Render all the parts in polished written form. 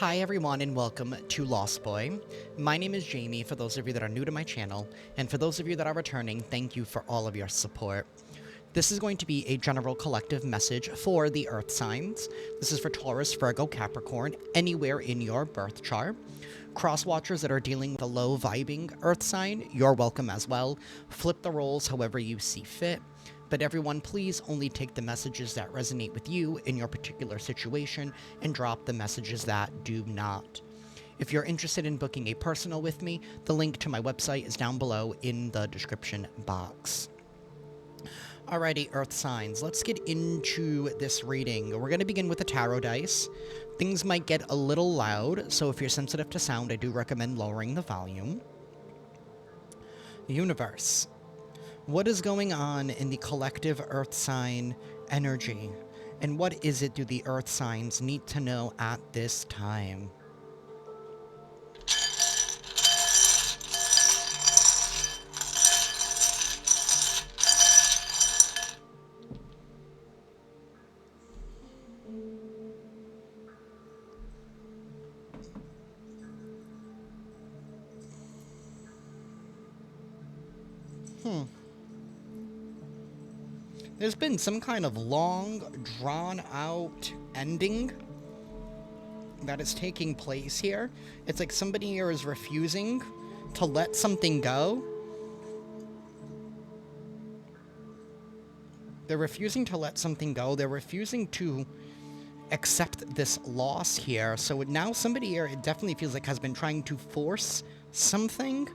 Hi everyone and welcome to Lost Boy. My name is Jamie for those of you that are new to my channel, and for those of you that are returning, thank you for all of your support. This is going to be a general collective message for the Earth signs. This is for Taurus, Virgo, Capricorn, anywhere in your birth chart. Cross-watchers that are dealing with a low-vibing Earth sign, you're welcome as well. Flip the roles however you see fit. But everyone, please only take the messages that resonate with you in your particular situation and drop the messages that do not. If you're interested in booking a personal with me, the link to my website is down below in the description box. Alrighty, Earth signs, let's get into this reading. We're going to begin with the tarot dice. Things might get a little loud, so if you're sensitive to sound, I do recommend lowering the volume. Universe. What is going on in the collective Earth sign energy? And what is it do the Earth signs need to know at this time? There's been some kind of long, drawn-out ending that is taking place here. It's like somebody here is refusing to let something go. They're refusing to let something go. They're refusing to accept this loss here. So now somebody here, it definitely feels like, has been trying to force something.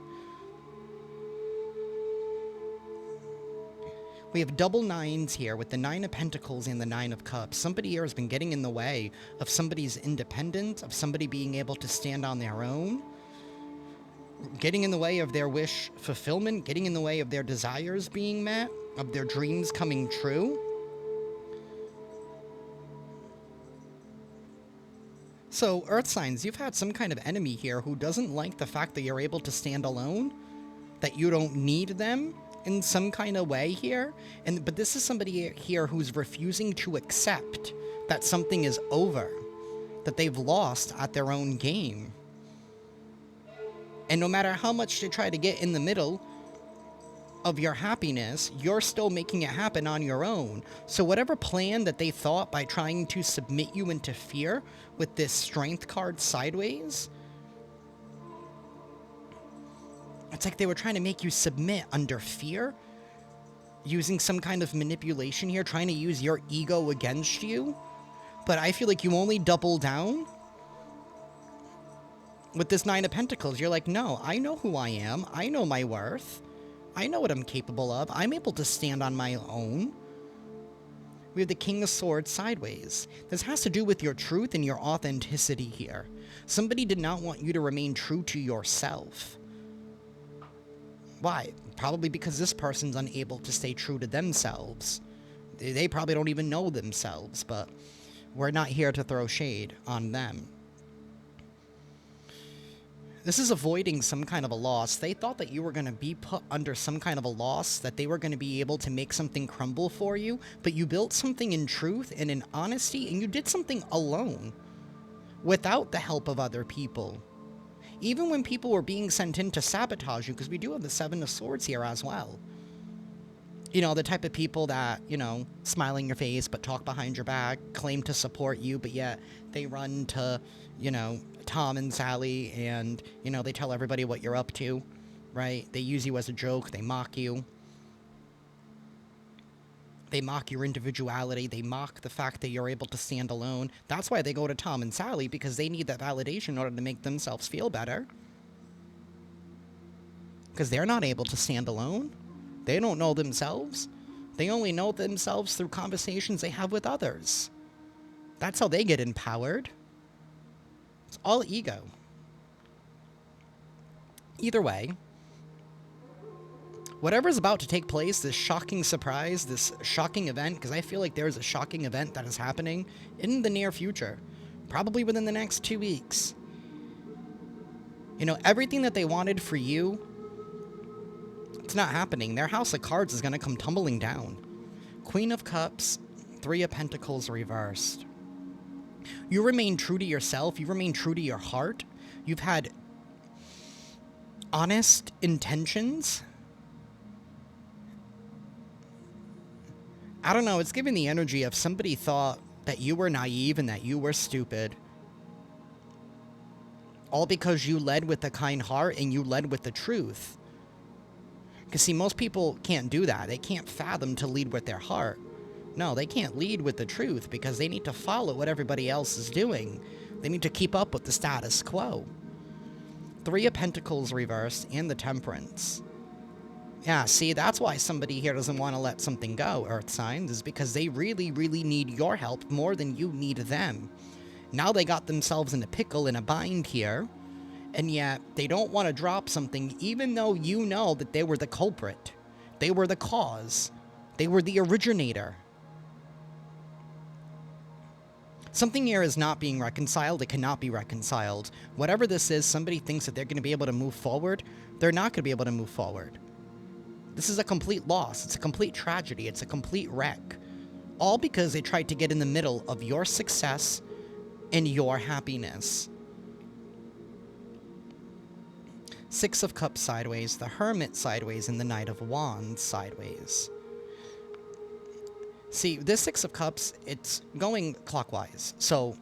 We have double nines here with the Nine of Pentacles and the Nine of Cups. Somebody here has been getting in the way of somebody's independence, of somebody being able to stand on their own, getting in the way of their wish fulfillment, getting in the way of their desires being met, of their dreams coming true. So, Earth signs, you've had some kind of enemy here who doesn't like the fact that you're able to stand alone, that you don't need them in some kind of way here. But this is somebody here who's refusing to accept that something is over, that they've lost at their own game. And no matter how much they try to get in the middle of your happiness, you're still making it happen on your own. So whatever plan that they thought by trying to submit you into fear with this Strength card sideways, it's like they were trying to make you submit under fear, using some kind of manipulation here, trying to use your ego against you. But I feel like you only double down with this Nine of Pentacles. You're like, no, I know who I am. I know my worth. I know what I'm capable of. I'm able to stand on my own. We have the King of Swords sideways. This has to do with your truth and your authenticity here. Somebody did not want you to remain true to yourself. Why? Probably because this person's unable to stay true to themselves. They probably don't even know themselves, but we're not here to throw shade on them. This is avoiding some kind of a loss. They thought that you were going to be put under some kind of a loss, that they were going to be able to make something crumble for you, but you built something in truth and in honesty, and you did something alone, without the help of other people. Even when people were being sent in to sabotage you, because we do have the Seven of Swords here as well. You know, the type of people that, you know, smile in your face but talk behind your back, claim to support you, but yet they run to, you know, Tom and Sally and, you know, they tell everybody what you're up to, right? They use you as a joke. They mock you. They mock your individuality. They mock the fact that you're able to stand alone. That's why they go to Tom and Sally, because they need that validation in order to make themselves feel better. Because they're not able to stand alone. They don't know themselves. They only know themselves through conversations they have with others. That's how they get empowered. It's all ego. Either way, whatever's about to take place, this shocking surprise, this shocking event, because I feel like there's a shocking event that is happening in the near future, probably within the next 2 weeks. You know, everything that they wanted for you, it's not happening. Their house of cards is going to come tumbling down. Queen of Cups, Three of Pentacles reversed. You remain true to yourself. You remain true to your heart. You've had honest intentions. I don't know, it's giving the energy of somebody thought that you were naive and that you were stupid. All because you led with a kind heart and you led with the truth. Because see, most people can't do that. They can't fathom to lead with their heart. No, they can't lead with the truth because they need to follow what everybody else is doing. They need to keep up with the status quo. 3 of Pentacles reversed and the Temperance. Yeah, see, that's why somebody here doesn't want to let something go, Earth signs, is because they really, really need your help more than you need them. Now they got themselves in a pickle, in a bind here, and yet they don't want to drop something even though you know that they were the culprit. They were the cause. They were the originator. Something here is not being reconciled. It cannot be reconciled. Whatever this is, somebody thinks that they're going to be able to move forward. They're not going to be able to move forward. This is a complete loss. It's a complete tragedy. It's a complete wreck. All because they tried to get in the middle of your success and your happiness. 6 of Cups sideways, the Hermit sideways, and the Knight of Wands sideways. See, this 6 of Cups, it's going clockwise. So,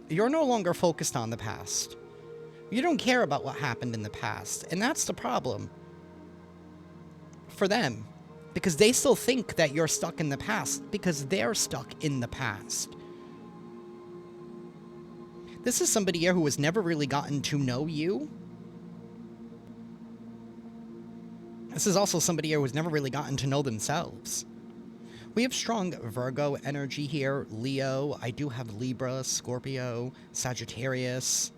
you're no longer focused on the past. You don't care about what happened in the past. And that's the problem. For them, because they still think that you're stuck in the past because they're stuck in the past. This is somebody here who has never really gotten to know you. This is also somebody here who has never really gotten to know themselves. We have strong Virgo energy here, Leo. I do have Libra, Scorpio, Sagittarius,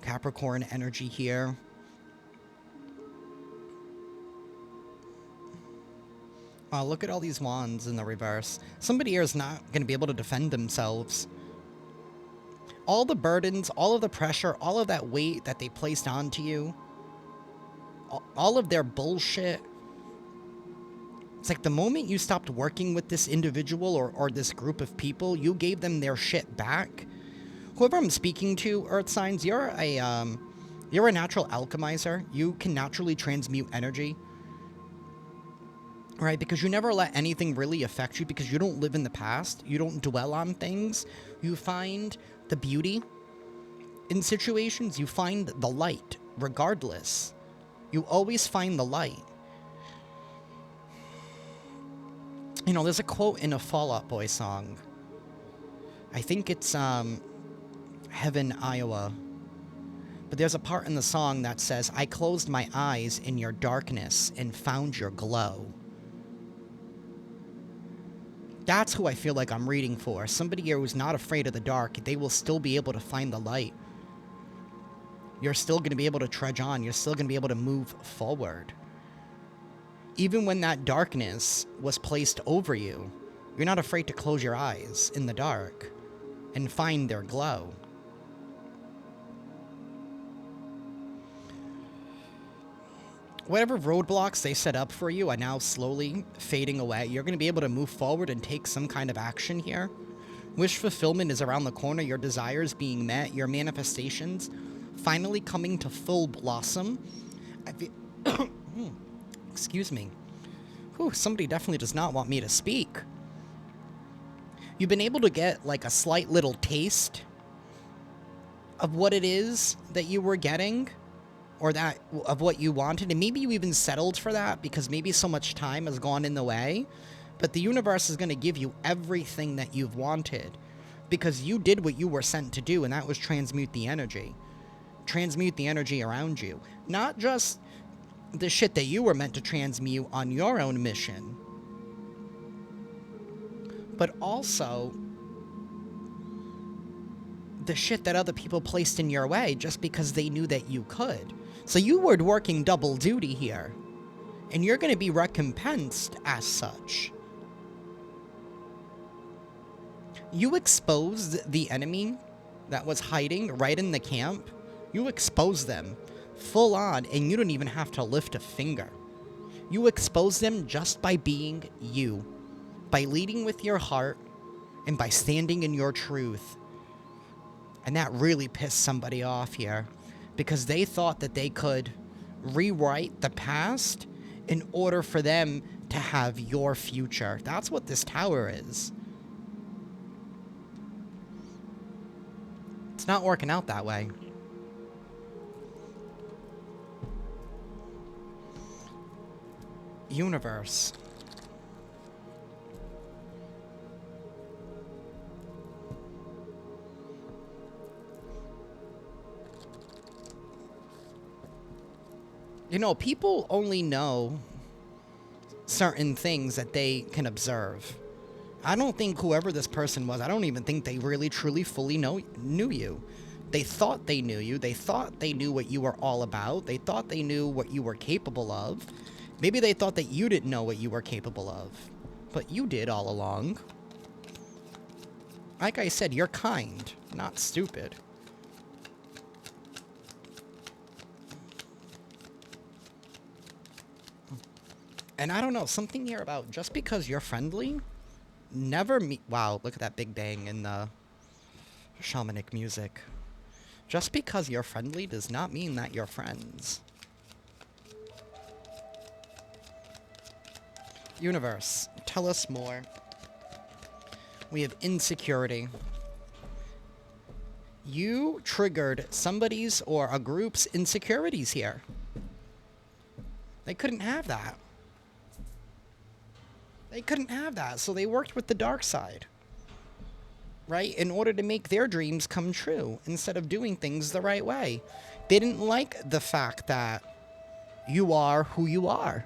Capricorn energy here. Look at all these wands in the reverse. Somebody here is not going to be able to defend themselves. All the burdens, all of the pressure, all of that weight that they placed onto you, all of their bullshit. It's like the moment you stopped working with this individual or this group of people, you gave them their shit back. Whoever I'm speaking to, Earth signs, you're a natural alchemizer. You can naturally transmute energy. Right, because you never let anything really affect you because you don't live in the past. You don't dwell on things. You find the beauty in situations. You find the light, regardless. You always find the light. You know, there's a quote in a Fall Out Boy song. I think it's Heaven, Iowa. But there's a part in the song that says, I closed my eyes in your darkness and found your glow. That's who I feel like I'm reading for. Somebody here who's not afraid of the dark. They will still be able to find the light. You're still going to be able to trudge on. You're still going to be able to move forward. Even when that darkness was placed over you, you're not afraid to close your eyes in the dark and find their glow. Whatever roadblocks they set up for you are now slowly fading away. You're going to be able to move forward and take some kind of action here. Wish fulfillment is around the corner. Your desires being met. Your manifestations finally coming to full blossom. Excuse me. Whew, somebody definitely does not want me to speak. You've been able to get like a slight little taste of what it is that you were getting. Or that of what you wanted, and maybe you even settled for that because maybe so much time has gone in the way. But the universe is going to give you everything that you've wanted because you did what you were sent to do, and that was transmute the energy. Transmute the energy around you. Not just the shit that you were meant to transmute on your own mission, but also the shit that other people placed in your way just because they knew that you could. So you were working double duty here, and you're going to be recompensed as such. You exposed the enemy that was hiding right in the camp. You exposed them full on, and you don't even have to lift a finger. You expose them just by being you, by leading with your heart, and by standing in your truth. And that really pissed somebody off here, because they thought that they could rewrite the past in order for them to have your future. That's what this Tower is. It's not working out that way. Universe. You know, people only know certain things that they can observe. I don't think whoever this person was, I don't even think they really, truly, fully knew you. They thought they knew you. They thought they knew what you were all about. They thought they knew what you were capable of. Maybe they thought that you didn't know what you were capable of. But you did all along. Like I said, you're kind, not stupid. And I don't know, something here about just because you're friendly, never meet. Wow, look at that big bang in the shamanic music. Just because you're friendly does not mean that you're friends. Universe, tell us more. We have insecurity. You triggered somebody's or a group's insecurities here. They couldn't have that. They couldn't have that, so they worked with the dark side, right? In order to make their dreams come true, instead of doing things the right way. They didn't like the fact that you are who you are.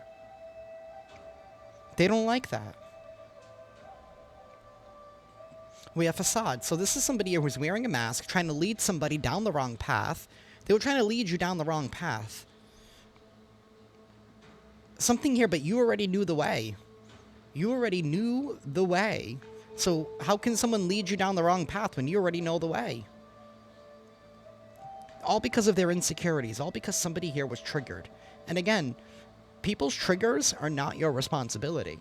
They don't like that. We have facade. So this is somebody here who's wearing a mask, trying to lead somebody down the wrong path. They were trying to lead you down the wrong path. Something here, but you already knew the way. You already knew the way. So how can someone lead you down the wrong path when you already know the way? All because of their insecurities. All because somebody here was triggered. And again, people's triggers are not your responsibility.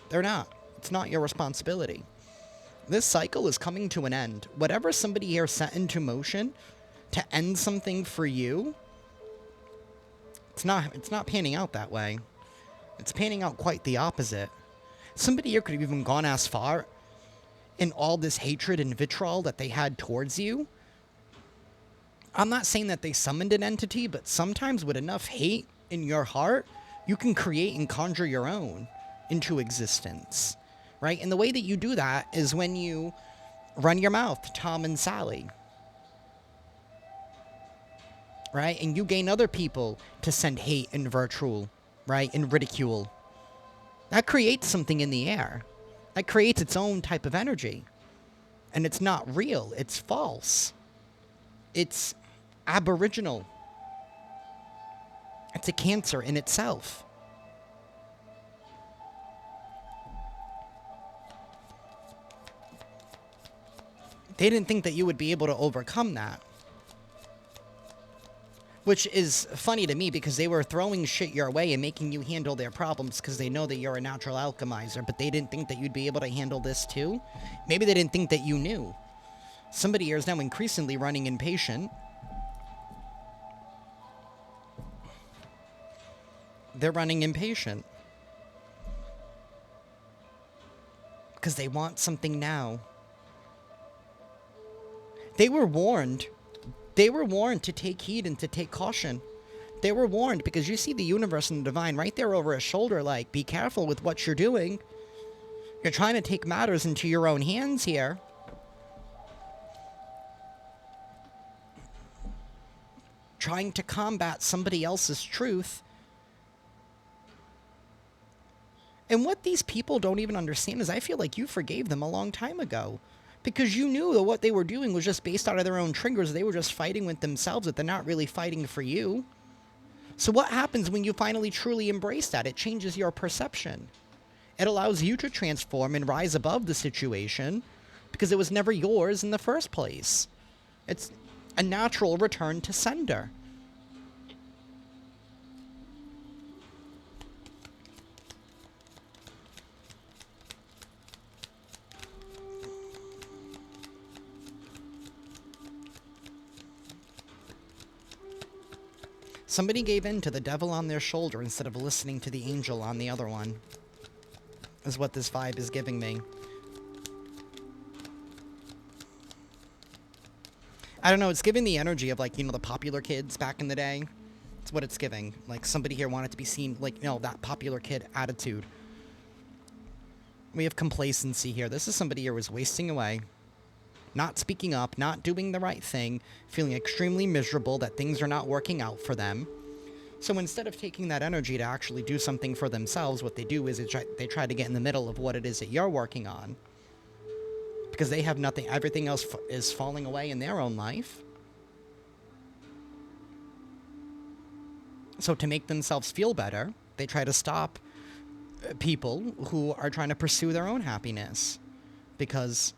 They're not. It's not your responsibility. This cycle is coming to an end. Whatever somebody here set into motion to end something for you, it's not panning out that way. It's panning out quite the opposite. Somebody here could have even gone as far in all this hatred and vitriol that they had towards you. I'm not saying that they summoned an entity, but sometimes with enough hate in your heart, you can create and conjure your own into existence, right? And the way that you do that is when you run your mouth, Tom and Sally, right? And you gain other people to send hate and vitriol, right? And ridicule. That creates something in the air. That creates its own type of energy. And it's not real. It's false. It's aboriginal. It's a cancer in itself. They didn't think that you would be able to overcome that. Which is funny to me because they were throwing shit your way and making you handle their problems because they know that you're a natural alchemizer, but they didn't think that you'd be able to handle this too. Maybe they didn't think that you knew. Somebody here is now increasingly running impatient. They're running impatient. Because they want something now. They were warned. They were warned to take heed and to take caution. They were warned because you see the universe and the divine right there over his shoulder, like, be careful with what you're doing. You're trying to take matters into your own hands here. Trying to combat somebody else's truth. And what these people don't even understand is I feel like you forgave them a long time ago. Because you knew that what they were doing was just based out of their own triggers. They were just fighting with themselves, that they're not really fighting for you. So what happens when you finally truly embrace that? It changes your perception. It allows you to transform and rise above the situation because it was never yours in the first place. It's a natural return to sender. Somebody gave in to the devil on their shoulder instead of listening to the angel on the other one, is what this vibe is giving me. I don't know, it's giving the energy of, like, you know, the popular kids back in the day. It's what it's giving. Like, somebody here wanted to be seen, like, you know, that popular kid attitude. We have complacency here. This is somebody here who is wasting away, not speaking up, not doing the right thing, feeling extremely miserable that things are not working out for them. So instead of taking that energy to actually do something for themselves, what they do is they try to get in the middle of what it is that you're working on. Because they have nothing, everything else is falling away in their own life. So to make themselves feel better, they try to stop people who are trying to pursue their own happiness. Because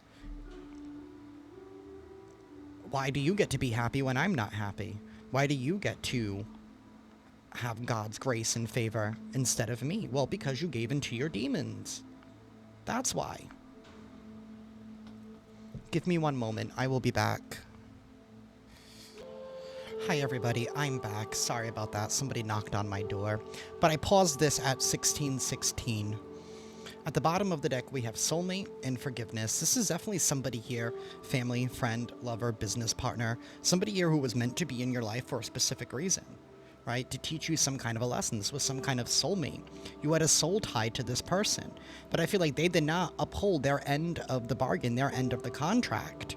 why do you get to be happy when I'm not happy? Why do you get to have God's grace and favor instead of me? Well, because you gave into your demons. That's why. Give me one moment. I will be back. Hi, everybody. I'm back. Sorry about that. Somebody knocked on my door. But I paused this at 1616. At the bottom of the deck, we have soulmate and forgiveness. This is definitely somebody here, family, friend, lover, business partner, somebody here who was meant to be in your life for a specific reason, right? To teach you some kind of a lesson. This was some kind of soulmate. You had a soul tie to this person. But I feel like they did not uphold their end of the bargain, their end of the contract.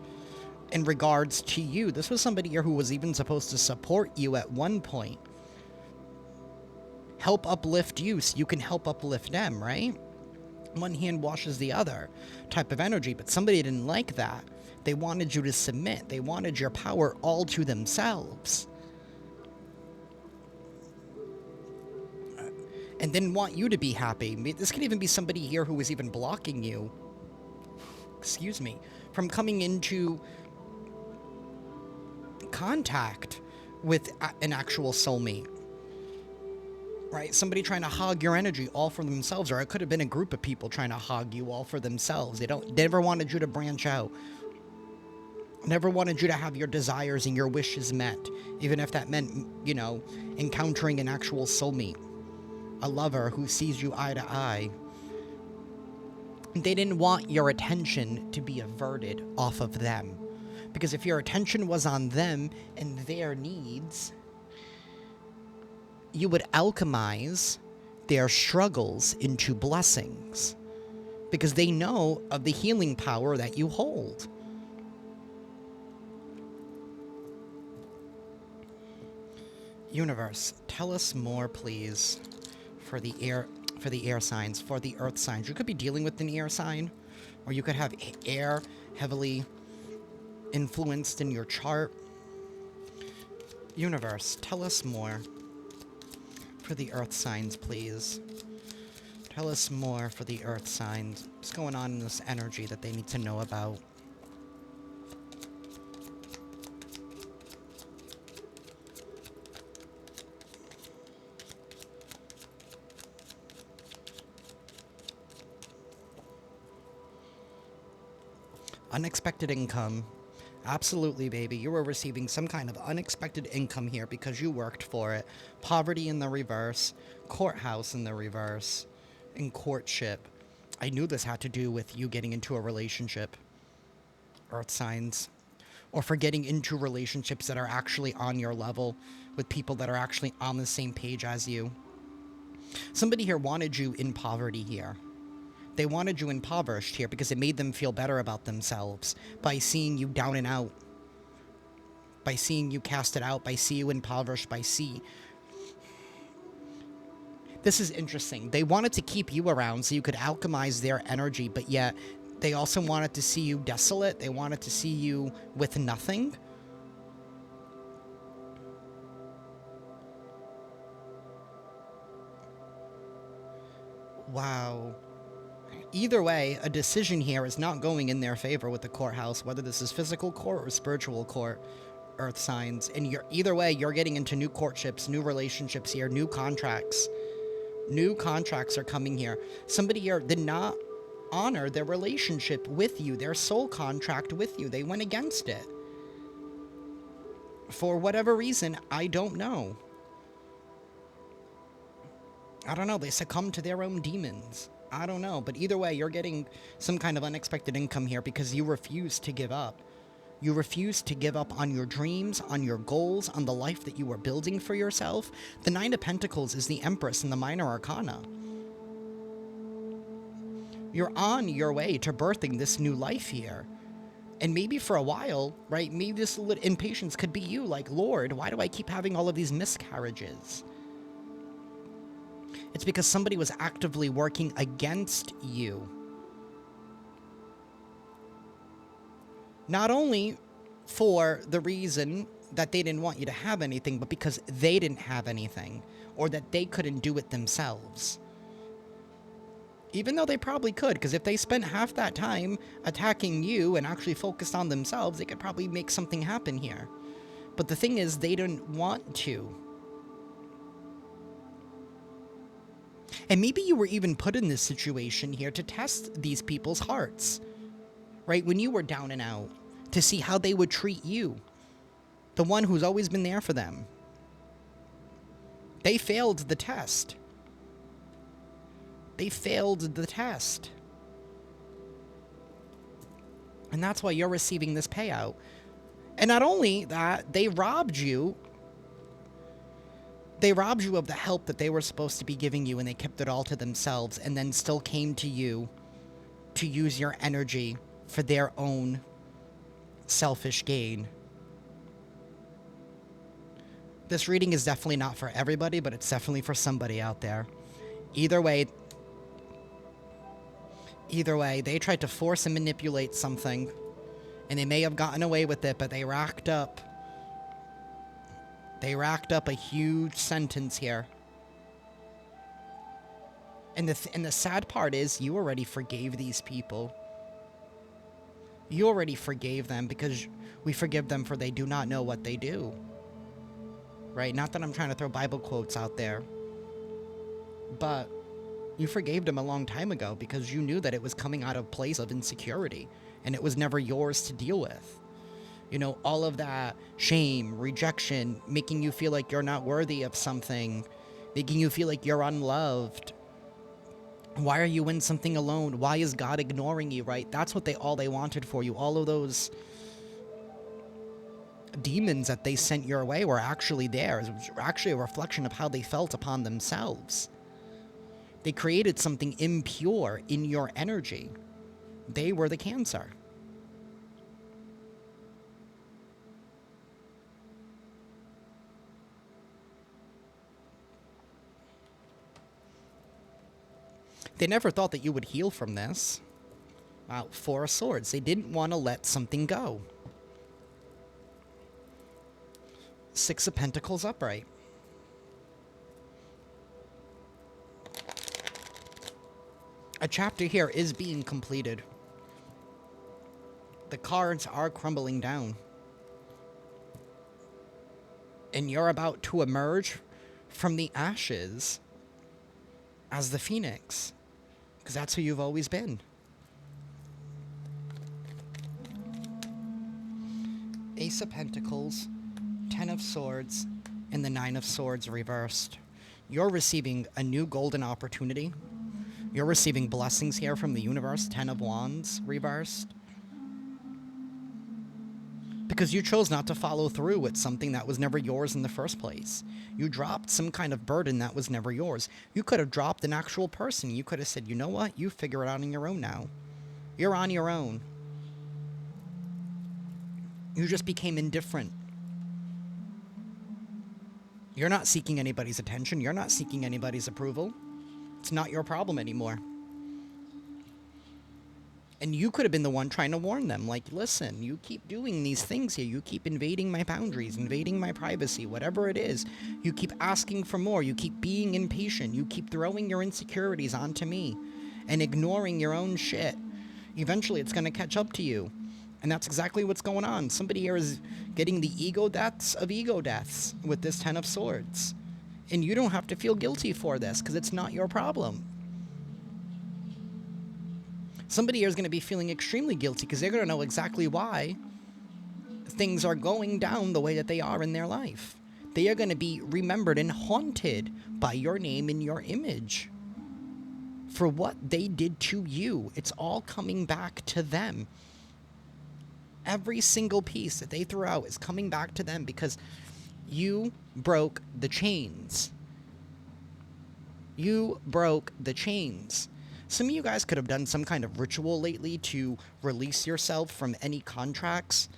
In regards to you, this was somebody here who was even supposed to support you at one point. Help uplift you so you can help uplift them, right? One hand washes the other type of energy, but somebody didn't like that. They wanted you to submit. They wanted your power all to themselves. And didn't want you to be happy. This could even be somebody here who was even blocking you, excuse me, from coming into contact with an actual soulmate. Right? Somebody trying to hog your energy all for themselves, or it could have been a group of people trying to hog you all for themselves. They never wanted you to branch out. Never wanted you to have your desires and your wishes met, even if that meant, you know, encountering an actual soulmate, a lover who sees you eye to eye. They didn't want your attention to be averted off of them, because if your attention was on them and their needs, you would alchemize their struggles into blessings, because they know of the healing power that you hold. Universe, tell us more, please, for the air signs, for the earth signs. You could be dealing with an air sign, or you could have air heavily influenced in your chart. Universe, tell us more for the earth signs, please. Tell us more for the earth signs. What's going on in this energy that they need to know about? Unexpected income. Absolutely, baby. You were receiving some kind of unexpected income here because you worked for it. Poverty in the reverse. Courthouse in the reverse. And courtship. I knew this had to do with you getting into a relationship. Earth signs. Or for getting into relationships that are actually on your level, with people that are actually on the same page as you. Somebody here wanted you in poverty here. They wanted you impoverished here because it made them feel better about themselves by seeing you down and out, by seeing you casted out, by seeing you impoverished, by seeing... This is interesting. They wanted to keep you around so you could alchemize their energy, but yet they also wanted to see you desolate. They wanted to see you with nothing. Wow. Either way, a decision here is not going in their favor with the courthouse, whether this is physical court or spiritual court, earth signs. And either way, you're getting into new courtships, new relationships here, new contracts. New contracts are coming here. Somebody here did not honor their relationship with you, their soul contract with you. They went against it. For whatever reason, I don't know. I don't know, they succumb to their own demons. I don't know, but either way, you're getting some kind of unexpected income here because you refuse to give up. You refuse to give up on your dreams, on your goals, on the life that you were building for yourself. The Nine of Pentacles is the Empress in the Minor Arcana. You're on your way to birthing this new life here. And maybe for a while, right, maybe this little impatience could be you, like, Lord, why do I keep having all of these miscarriages? It's because somebody was actively working against you. Not only for the reason that they didn't want you to have anything, but because they didn't have anything, or that they couldn't do it themselves. Even though they probably could, because if they spent half that time attacking you and actually focused on themselves, they could probably make something happen here. But the thing is, they didn't want to. And maybe you were even put in this situation here to test these people's hearts, right? When you were down and out, to see how they would treat you, the one who's always been there for them. They failed the test. They failed the test. And that's why you're receiving this payout. And not only that, they robbed you. They robbed you of the help that they were supposed to be giving you, and they kept it all to themselves, and then still came to you to use your energy for their own selfish gain. This reading is definitely not for everybody, but it's definitely for somebody out there. Either way, they tried to force and manipulate something, and they may have gotten away with it, but they racked up a huge sentence here. And the sad part is, you already forgave these people. You already forgave them, because we forgive them for they do not know what they do. Right? Not that I'm trying to throw Bible quotes out there, but you forgave them a long time ago because you knew that it was coming out of a place of insecurity, and it was never yours to deal with. You know, all of that shame, rejection, making you feel like you're not worthy of something, making you feel like you're unloved. Why are you in something alone? Why is God ignoring you, right? That's what all they wanted for you. All of those demons that they sent your way were actually there. It was actually a reflection of how they felt upon themselves. They created something impure in your energy. They were the Cancer. They never thought that you would heal from this. Four of Swords. They didn't want to let something go. Six of Pentacles upright. A chapter here is being completed. The cards are crumbling down. And you're about to emerge from the ashes as the Phoenix. Because that's who you've always been. Ace of Pentacles, Ten of Swords, and the Nine of Swords reversed. You're receiving a new golden opportunity. You're receiving blessings here from the universe. Ten of Wands reversed. Because you chose not to follow through with something that was never yours in the first place. You dropped some kind of burden that was never yours. You could have dropped an actual person. You could have said, you know what? You figure it out on your own now. You're on your own. You just became indifferent. You're not seeking anybody's attention. You're not seeking anybody's approval. It's not your problem anymore. And you could have been the one trying to warn them, like, listen, you keep doing these things here. You keep invading my boundaries, invading my privacy, whatever it is. You keep asking for more. You keep being impatient. You keep throwing your insecurities onto me and ignoring your own shit. Eventually, it's going to catch up to you. And that's exactly what's going on. Somebody here is getting the ego deaths of ego deaths with this Ten of Swords. And you don't have to feel guilty for this, because it's not your problem. Somebody here is going to be feeling extremely guilty, because they're going to know exactly why things are going down the way that they are in their life. They are going to be remembered and haunted by your name and your image for what they did to you. It's all coming back to them. Every single piece that they threw out is coming back to them because you broke the chains. You broke the chains. Some of you guys could have done some kind of ritual lately to release yourself from any contracts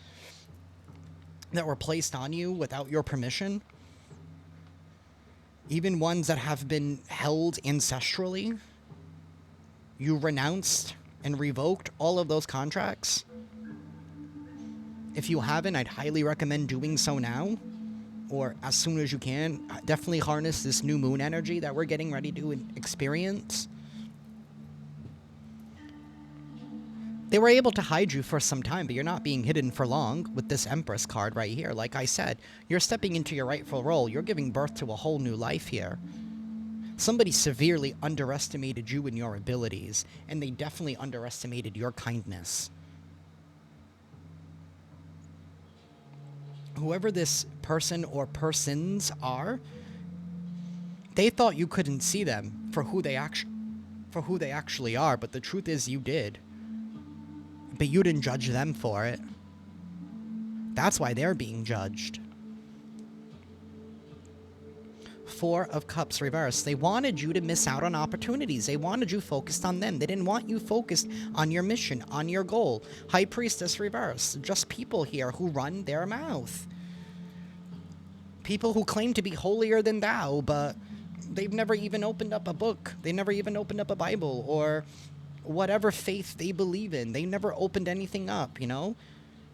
that were placed on you without your permission. Even ones that have been held ancestrally. You renounced and revoked all of those contracts. If you haven't, I'd highly recommend doing so now, or as soon as you can. Definitely harness this new moon energy that we're getting ready to experience. They were able to hide you for some time, but you're not being hidden for long with this Empress card right here. Like I said, you're stepping into your rightful role. You're giving birth to a whole new life here. Somebody severely underestimated you and your abilities, and they definitely underestimated your kindness. Whoever this person or persons are, they thought you couldn't see them for who they actually are, but the truth is you did. But you didn't judge them for it. That's why they're being judged. Four of Cups reversed. They wanted you to miss out on opportunities. They wanted you focused on them. They didn't want you focused on your mission, on your goal. High Priestess reversed. Just people here who run their mouth. People who claim to be holier than thou, but they've never even opened up a book. They never even opened up a Bible or whatever faith they believe in. They never opened anything up, you know?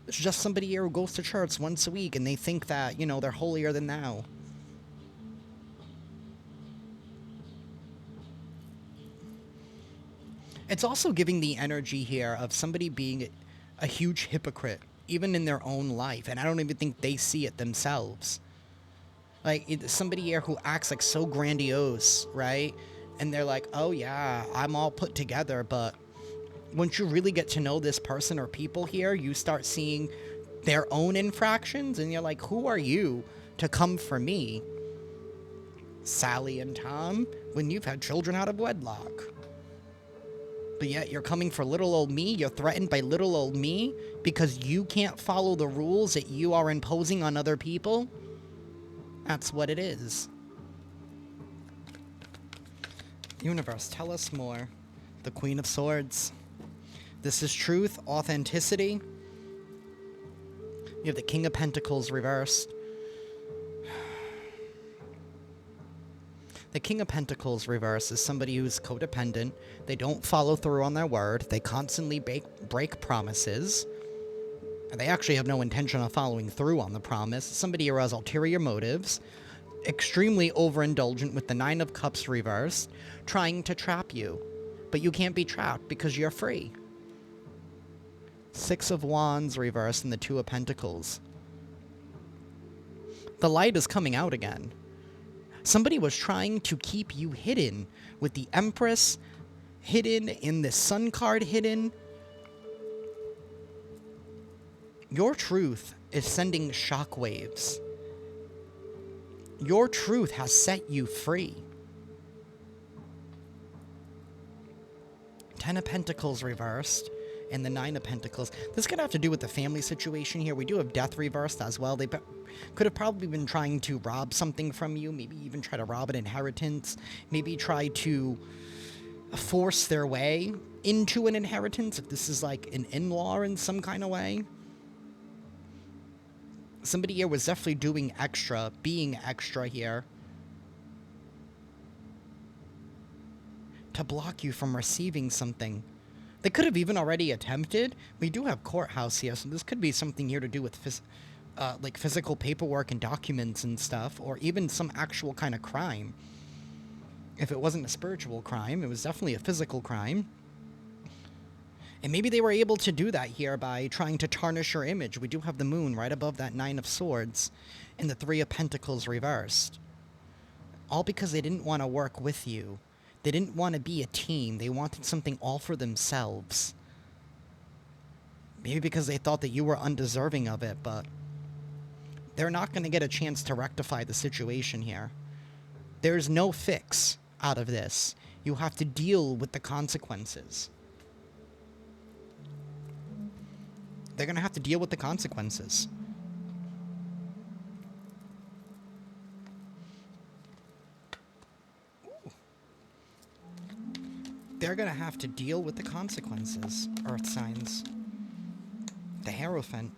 It's just somebody here who goes to church once a week and they think that, you know, they're holier than thou. It's also giving the energy here of somebody being a huge hypocrite, even in their own life, and I don't even think they see it themselves. Like, it's somebody here who acts like so grandiose, right? And they're like, oh yeah, I'm all put together, but once you really get to know this person or people here, you start seeing their own infractions, and you're like, who are you to come for me, Sally and Tom, when you've had children out of wedlock? But yet you're coming for little old me. You're threatened by little old me because you can't follow the rules that you are imposing on other people. That's what it is. Universe, tell us more. The Queen of Swords. This is truth, authenticity. You have the King of Pentacles reversed. The King of Pentacles reverse is somebody who's codependent. They don't follow through on their word. They constantly break promises. And they actually have no intention of following through on the promise. Somebody who has ulterior motives. Extremely overindulgent with the Nine of Cups reversed. Trying to trap you. But you can't be trapped because you're free. Six of Wands reversed and the Two of Pentacles. The light is coming out again. Somebody was trying to keep you hidden with the Empress hidden and the Sun card hidden. Your truth is sending shockwaves. Your truth has set you free. Ten of Pentacles reversed and the Nine of Pentacles. This could have to do with the family situation here. We do have Death reversed as well. They could have probably been trying to rob something from you, maybe even try to rob an inheritance, maybe try to force their way into an inheritance, if this is like an in-law in some kind of way. Somebody here was definitely doing extra, being extra here, to block you from receiving something. They could have even already attempted. We do have courthouse here, so this could be something here to do with like physical paperwork and documents and stuff, or even some actual kind of crime. If it wasn't a spiritual crime, it was definitely a physical crime. And maybe they were able to do that here by trying to tarnish your image. We do have the Moon right above that Nine of Swords and the Three of Pentacles reversed. All because they didn't want to work with you. They didn't want to be a team. They wanted something all for themselves. Maybe because they thought that you were undeserving of it, but They're not going to get a chance to rectify the situation here. There's no fix out of this. You have to deal with the consequences. They're going to have to deal with the consequences. They're going to have to deal with the consequences, Earth signs. The Hierophant.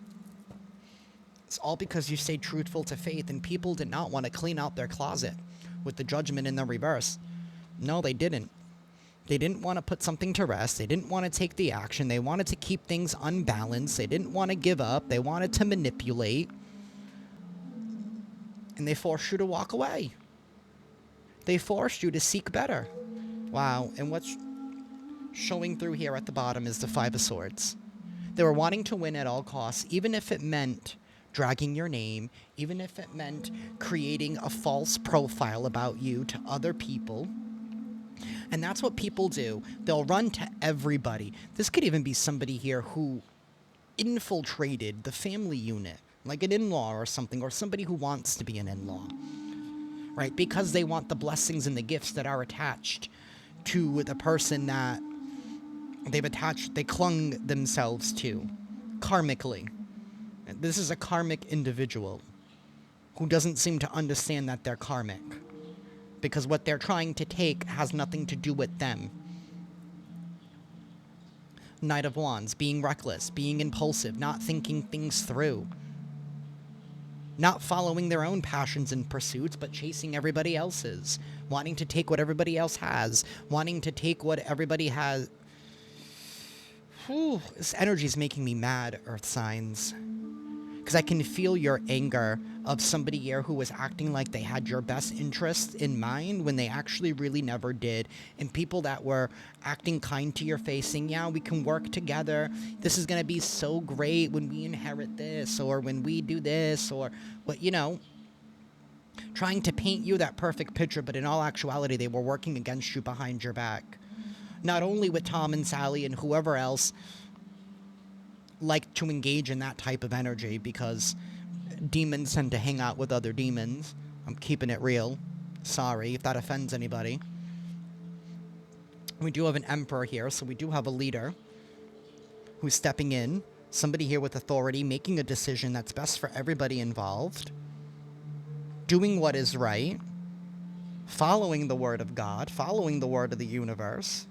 It's all because you stayed truthful to faith, and people did not want to clean out their closet with the Judgment in the reverse. No, they didn't. They didn't want to put something to rest. They didn't want to take the action. They wanted to keep things unbalanced. They didn't want to give up. They wanted to manipulate. And they forced you to walk away. They forced you to seek better. Wow, and what's showing through here at the bottom is the Five of Swords. They were wanting to win at all costs, even if it meant dragging your name, even if it meant creating a false profile about you to other people. And that's what people do. They'll run to everybody. This could even be somebody here who infiltrated the family unit, like an in-law or something, or somebody who wants to be an in-law, right? Because they want the blessings and the gifts that are attached to the person that they clung themselves to, karmically. This is a karmic individual who doesn't seem to understand that they're karmic, because what they're trying to take has nothing to do with them. Knight of Wands, being reckless, being impulsive, not thinking things through, not following their own passions and pursuits, but chasing everybody else's, wanting to take what everybody else has, wanting to take what everybody has. Whew, this energy is making me mad, Earth signs. Because I can feel your anger of somebody here who was acting like they had your best interests in mind when they actually really never did. And people that were acting kind to your face, saying, yeah, we can work together. This is going to be so great when we inherit this, or when we do this, or what, you know. Trying to paint you that perfect picture, but in all actuality, they were working against you behind your back. Not only with Tom and Sally and whoever else like to engage in that type of energy, because demons tend to hang out with other demons. I'm keeping it real. Sorry if that offends anybody. We do have an emperor here, so we do have a leader who's stepping in. Somebody here with authority, making a decision that's best for everybody involved. Doing what is right. Following the word of God. Following the word of the universe.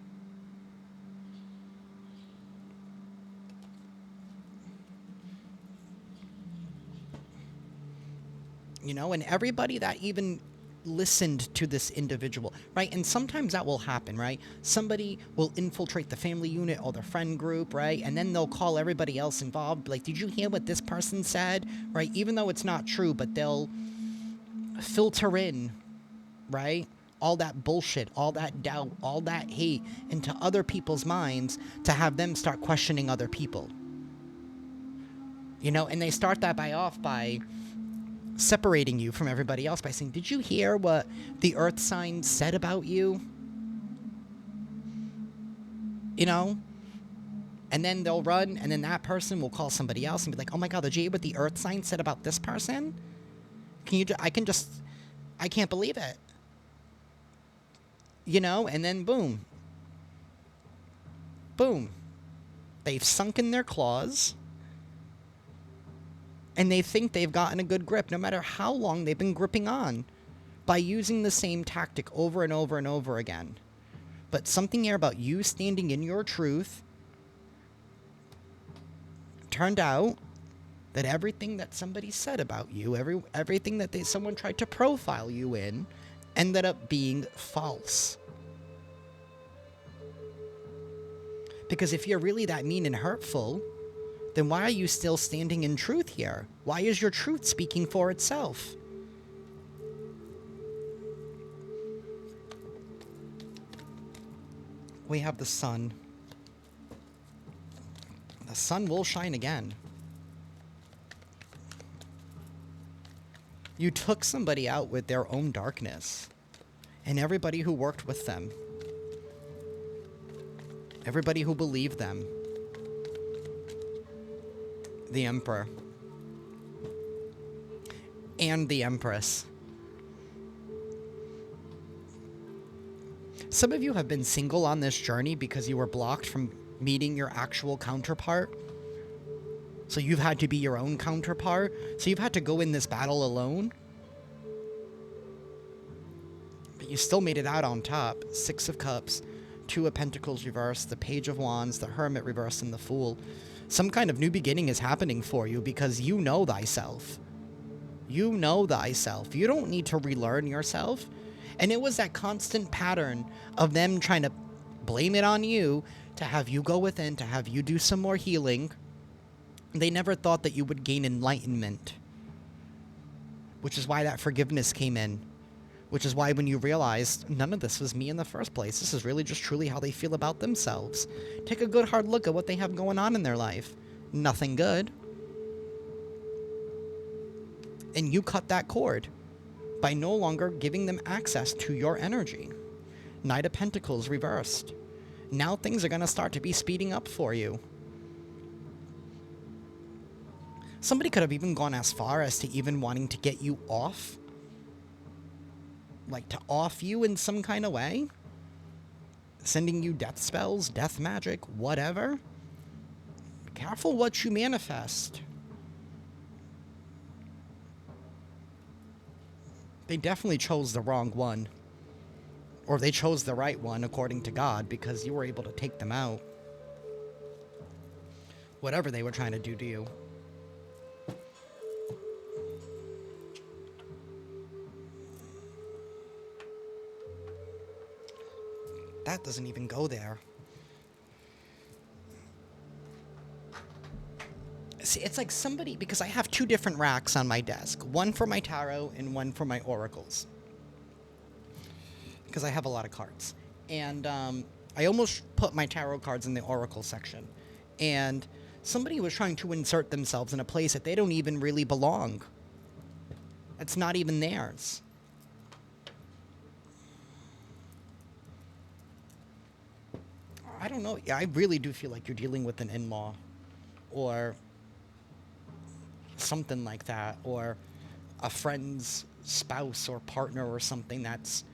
You know, and everybody that even listened to this individual, right? And sometimes that will happen, right? Somebody will infiltrate the family unit or the friend group, right? And then they'll call everybody else involved, like, did you hear what this person said, right? Even though it's not true, but they'll filter in, right? All that bullshit, all that doubt, all that hate into other people's minds to have them start questioning other people. You know, and they start that by separating you from everybody else by saying, did you hear what the earth sign said about you? You know? And then they'll run, and then that person will call somebody else and be like, oh my god, did you hear what the earth sign said about this person? I can't believe it. You know? And then boom. Boom. They've sunken their claws. And they think they've gotten a good grip, no matter how long they've been gripping on, by using the same tactic over and over and over again. But something here about you standing in your truth turned out that everything that somebody said about you, everything that someone tried to profile you in, ended up being false. Because if you're really that mean and hurtful, then why are you still standing in truth here? Why is your truth speaking for itself? We have the sun. The sun will shine again. You took somebody out with their own darkness, and everybody who worked with them, everybody who believed them. The Emperor. and the Empress. Some of you have been single on this journey because you were blocked from meeting your actual counterpart. So you've had to be your own counterpart. So you've had to go in this battle alone. But you still made it out on top. 6 of Cups, 2 of Pentacles reversed, the Page of Wands, the Hermit reversed, and the Fool. Some kind of new beginning is happening for you because you know thyself. You know thyself. You don't need to relearn yourself. And it was that constant pattern of them trying to blame it on you, to have you go within, to have you do some more healing. They never thought that you would gain enlightenment. Which is why that forgiveness came in. Which is why when you realized none of this was me in the first place, this is really just truly how they feel about themselves. Take a good hard look at what they have going on in their life. Nothing good. And you cut that cord by no longer giving them access to your energy. Knight of Pentacles reversed. Now things are going to start to be speeding up for you. Somebody could have even gone as far as to even wanting to get you off. Like to off you in some kind of way. Sending you death spells, death magic, whatever. Careful what you manifest. They definitely chose the wrong one. Or they chose the right one according to God because you were able to take them out. Whatever they were trying to do to you. That doesn't even go there. See, it's like somebody, because I have 2 different racks on my desk. One for my tarot and one for my oracles. Because I have a lot of cards. And I almost put my tarot cards in the oracle section. And somebody was trying to insert themselves in a place that they don't even really belong. It's not even theirs. I don't know. Yeah, I really do feel like you're dealing with an in-law. Or something like that. Or a friend's spouse or partner or something that's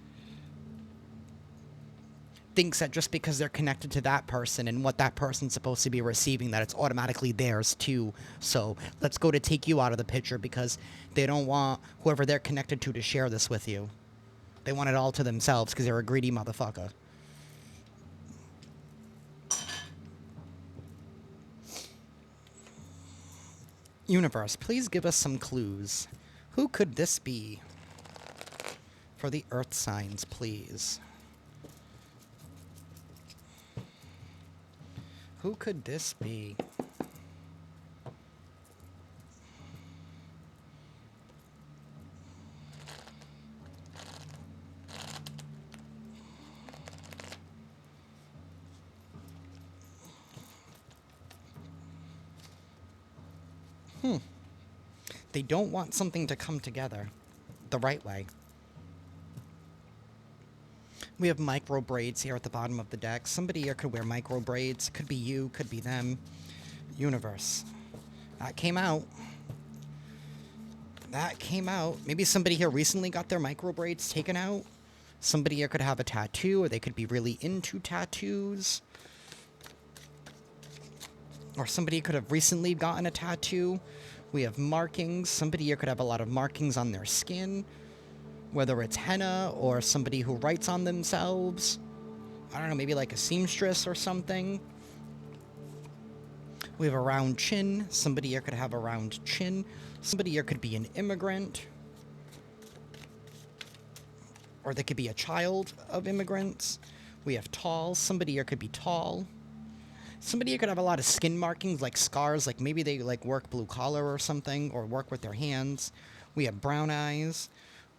thinks that just because they're connected to that person and what that person's supposed to be receiving, that it's automatically theirs too. So let's go to take you out of the picture because they don't want whoever they're connected to share this with you. They want it all to themselves because they're a greedy motherfucker. Universe, please give us some clues. Who could this be? For the earth signs, please. Who could this be? They don't want something to come together the right way. We have micro braids here at the bottom of the deck. Somebody here could wear micro braids. Could be you, could be them. Universe. That came out. That came out. Maybe somebody here recently got their micro braids taken out. Somebody here could have a tattoo, or they could be really into tattoos. Or somebody could have recently gotten a tattoo. We have markings. Somebody here could have a lot of markings on their skin. Whether it's henna or somebody who writes on themselves. I don't know, maybe like a seamstress or something. We have a round chin. Somebody here could have a round chin. Somebody here could be an immigrant. Or they could be a child of immigrants. We have tall. Somebody here could be tall. Somebody here could have a lot of skin markings, like scars, like maybe they like work blue collar or something, or work with their hands. We have brown eyes.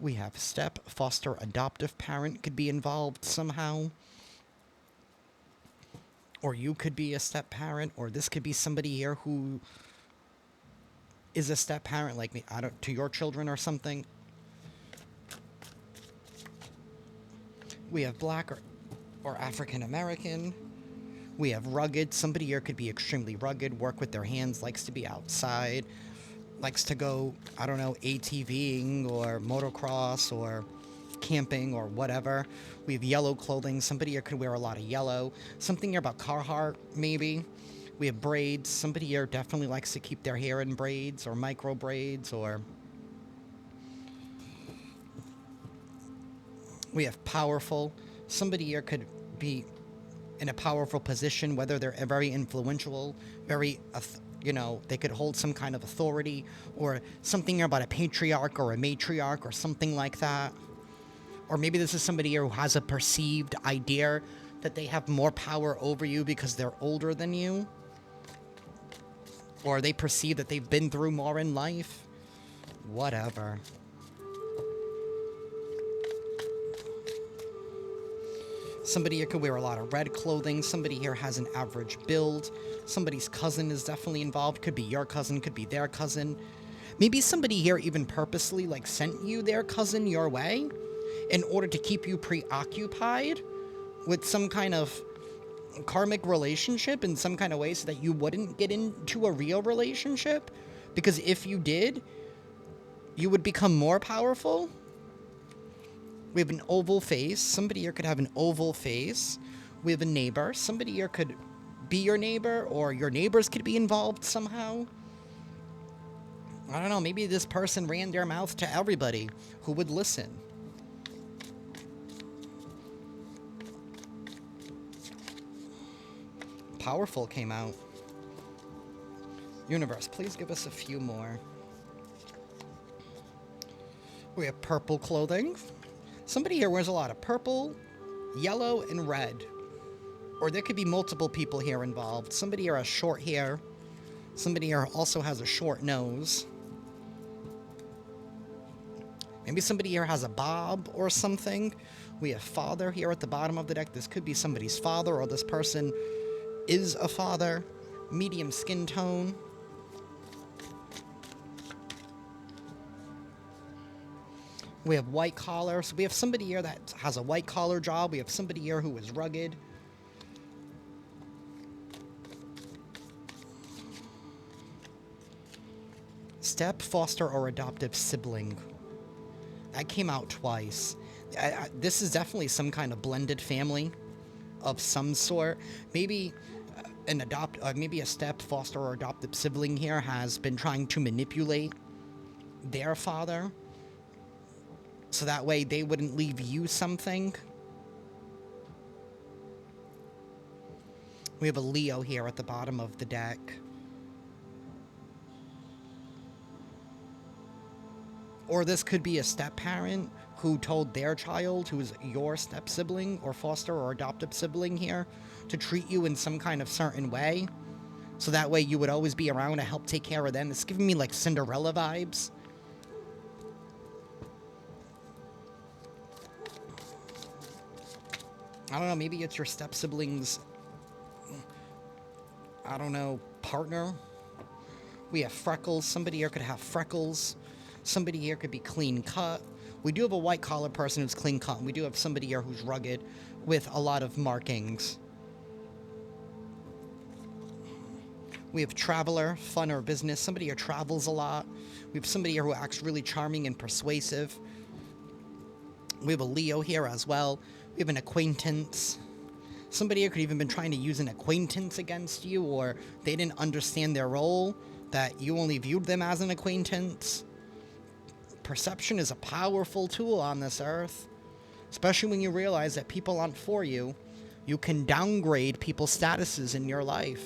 We have step, foster, adoptive parent could be involved somehow. Or you could be a step parent, or this could be somebody here who is a step parent, like me, to your children or something. We have black or African American. We have rugged. Somebody here could be extremely rugged, work with their hands, likes to be outside. likes to go, I don't know, ATVing or motocross or camping or whatever. We have yellow clothing. Somebody here could wear a lot of yellow. Something here about Carhartt, maybe. We have braids. Somebody here definitely likes to keep their hair in braids or micro braids, or we have powerful. Somebody here could be in a powerful position, whether they're very influential, very, they could hold some kind of authority, or something about a patriarch or a matriarch or something like that. Or maybe this is somebody here who has a perceived idea that they have more power over you because they're older than you. Or they perceive that they've been through more in life. Whatever. Somebody here could wear a lot of red clothing. Somebody here has an average build. Somebody's cousin is definitely involved. Could be your cousin, could be their cousin. Maybe somebody here even purposely sent you their cousin your way in order to keep you preoccupied with some kind of karmic relationship in some kind of way so that you wouldn't get into a real relationship. Because if you did, you would become more powerful. We have an oval face. Somebody here could have an oval face. We have a neighbor. Somebody here could be your neighbor, or your neighbors could be involved somehow. I don't know, maybe this person ran their mouth to everybody who would listen. Powerful came out. Universe, please give us a few more. We have purple clothing. Somebody here wears a lot of purple, yellow, and red. Or there could be multiple people here involved. Somebody here has short hair. Somebody here also has a short nose. Maybe somebody here has a bob or something. We have father here at the bottom of the deck. This could be somebody's father, or this person is a father. Medium skin tone. We have white collar. So we have somebody here that has a white collar job. We have somebody here who is rugged. Step, foster, or adoptive sibling. That came out twice. This is definitely some kind of blended family of some sort. Maybe maybe a step, foster, or adoptive sibling here has been trying to manipulate their father, so that way they wouldn't leave you something. We have a Leo here at the bottom of the deck. Or this could be a step-parent who told their child, who is your step-sibling or foster or adoptive sibling here, to treat you in some kind of certain way. So that way you would always be around to help take care of them. It's giving me like Cinderella vibes. I don't know, maybe it's your step-sibling's, I don't know, partner. We have freckles. Somebody here could have freckles. Somebody here could be clean cut. We do have a white collar person who's clean cut, and we do have somebody here who's rugged with a lot of markings. We have traveler, fun or business. Somebody here travels a lot. We have somebody here who acts really charming and persuasive. We have a Leo here as well. We have an acquaintance. Somebody here could even been trying to use an acquaintance against you, or they didn't understand their role, that you only viewed them as an acquaintance. Perception is a powerful tool on this earth, especially when you realize that people aren't for you. You can downgrade people's statuses in your life.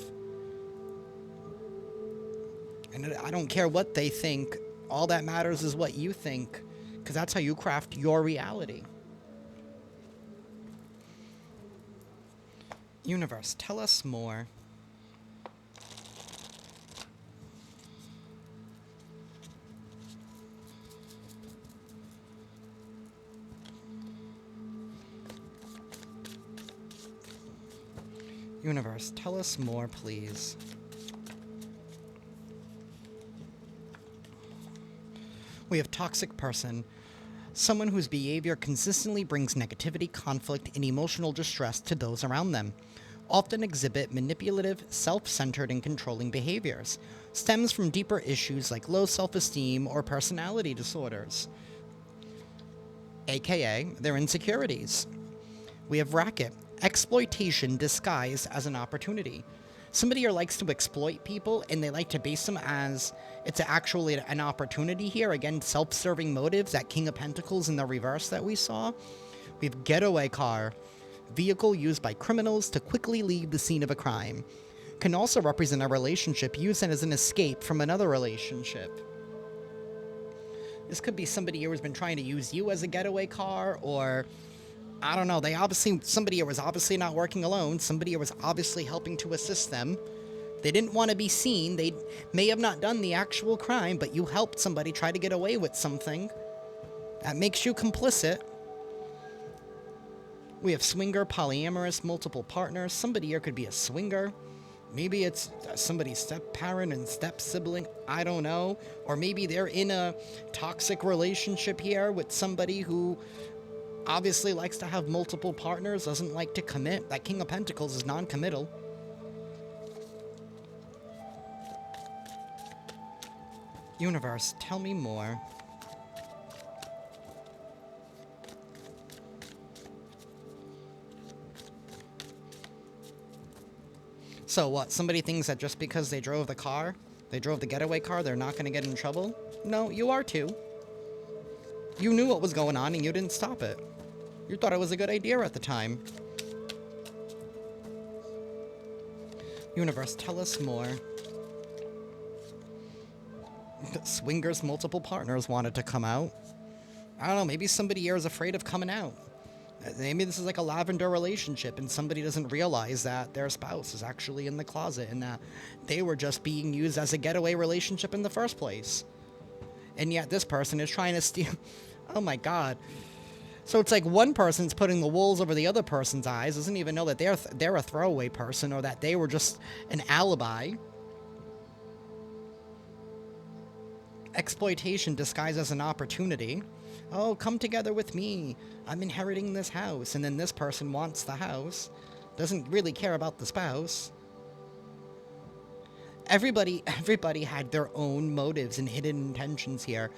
And I don't care what they think. All that matters is what you think, because that's how you craft your reality. Universe, tell us more. Universe, tell us more, please. We have toxic person. Someone whose behavior consistently brings negativity, conflict, and emotional distress to those around them. Often exhibit manipulative, self-centered, and controlling behaviors. stems from deeper issues like low self-esteem or personality disorders, aka their insecurities. We have racket, exploitation disguised as an opportunity. Somebody here likes to exploit people, and they like to base them as it's actually an opportunity here. Again, self-serving motives, that King of Pentacles in the reverse that we saw. We have getaway car, vehicle used by criminals to quickly leave the scene of a crime. Can also represent a relationship used as an escape from another relationship. This could be somebody here who's been trying to use you as a getaway car, or I don't know, somebody here was obviously not working alone. Somebody here was obviously helping to assist them. They didn't want to be seen. They may have not done the actual crime, but you helped somebody try to get away with something. That makes you complicit. We have swinger, polyamorous, multiple partners. Somebody here could be a swinger. Maybe it's somebody's step-parent and step-sibling. I don't know. Or maybe they're in a toxic relationship here with somebody who obviously likes to have multiple partners, doesn't like to commit. That King of Pentacles is non-committal. Universe, tell me more. So what, somebody thinks that just because they drove the getaway car, they're not going to get in trouble? No, you are too. You knew what was going on and you didn't stop it. You thought it was a good idea at the time. Universe, tell us more. Swingers, multiple partners wanted to come out. I don't know, maybe somebody here is afraid of coming out. Maybe this is like a lavender relationship and somebody doesn't realize that their spouse is actually in the closet and that they were just being used as a getaway relationship in the first place. And yet this person is trying to steal... Oh my god. So it's like one person's putting the wolves over the other person's eyes, doesn't even know that they're a throwaway person or that they were just an alibi. Exploitation disguised as an opportunity. Oh, come together with me. I'm inheriting this house. And then this person wants the house. Doesn't really care about the spouse. Everybody had their own motives and hidden intentions here.